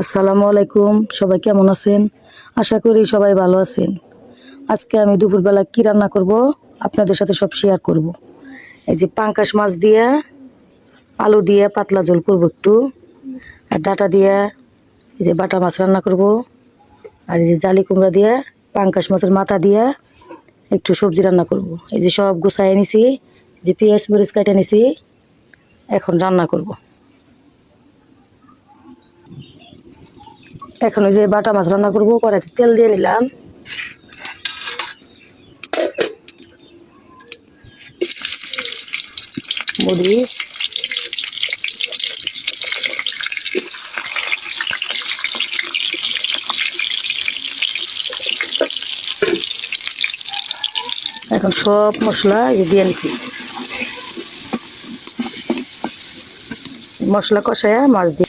আসসালামু আলাইকুম, সবাই কেমন আছেন? আশা করি সবাই ভালো আছেন। আজকে আমি দুপুরবেলা কি রান্না করব আপনাদের সাথে সব শেয়ার করব। এই যে পাঙ্কাশ মাছ দিয়ে আলু দিয়ে পাতলা ঝোল করব একটু, আর ডাটা দিয়ে এই যে বাটা মাছ রান্না করব, আর এই যে জালি কুমড়া দিয়ে পাঙ্কাশ মাছের মাথা দিয়ে একটু সবজি রান্না করব। এই যে সব গুছাই নিছি, যে পেঁয়াজ মরিচ কাটে নিছি, এখন রান্না করব। এখন ওই যে বাটা মাছ রান্না করবো, কড়াইতে তেল দিয়ে নিলাম, মরিচ, এখন সব মশলা দিয়ে নিচ্ছি, মশলা কষায় মাছ দিয়ে।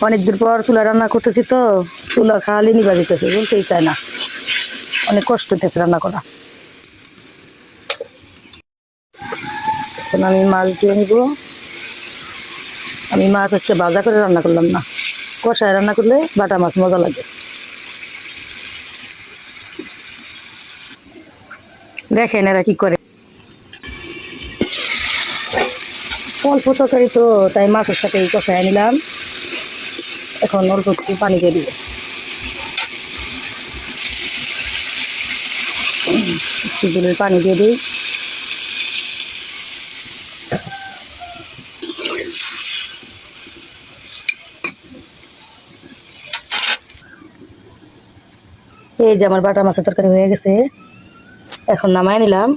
অনেকদিন পর চুলা রান্না করতেছি, তো চুলা খালি নিবা দিতেছে, বলতেই চায় না, অনেক কষ্ট হইতেছে রান্না করা। এখন আমি মাছ দিয়ে নিব। আমি মাছ আজকে ভাজা করে রান্না করলাম না, কষায় রান্না করলে বাটা মাছ মজা লাগে। দেখেন এরা কি করে, অল্প তরকারি তো তাই মাছের সাথে কষায় নিলাম। এখন অল্প একটু পানি দিয়ে দিব, একটু জলের পানি দিয়ে দিই। এই যে আমার বাটা মাছের তরকারি হয়ে গেছে, এখন নামায় নিলাম।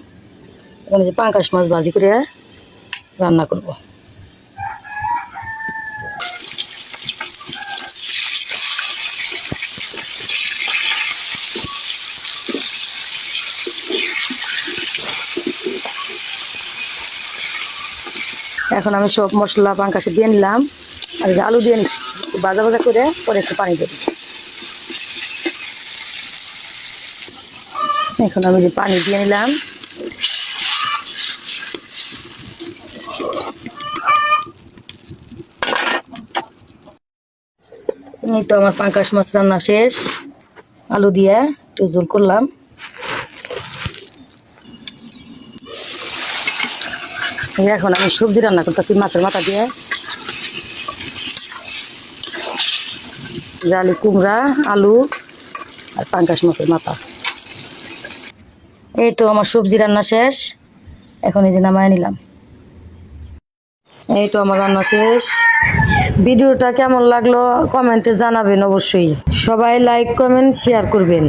এখন যে পাঙ্কাশ মাছ ভাজি করে রান্না করব। এখন আমি সব মশলা পাঙ্কাশে দিয়ে নিলাম, আর যে আলু দিয়ে নিচ্ছি, ভাজা ভাজা করে পরে একটু পানি দিয়ে দিচ্ছি। এখন আমি যে পানি দিয়ে নিলাম, এই তো আমার পাঙ্কাশ মাছ রান্না শেষ। আলু দিয়ে একটু ঝোল করলাম। এখন আমি সবজি রান্না করতেছি মাছের মাথা দিয়ে, জালি কুমড়া, আলু আর পাঙ্কাশ মাছের মাথা। এই তো আমার সবজি রান্না শেষ, এখন এই যে নামায় নিলাম। এই তো আমার রান্না শেষ। ভিডিওটা কেমন লাগলো কমেন্টে জানাবেন অবশ্যই। সবাই লাইক কমেন্ট শেয়ার করবেন,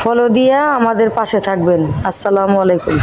ফলো দিয়ে আমাদের পাশে থাকবেন। আসসালামু আলাইকুম।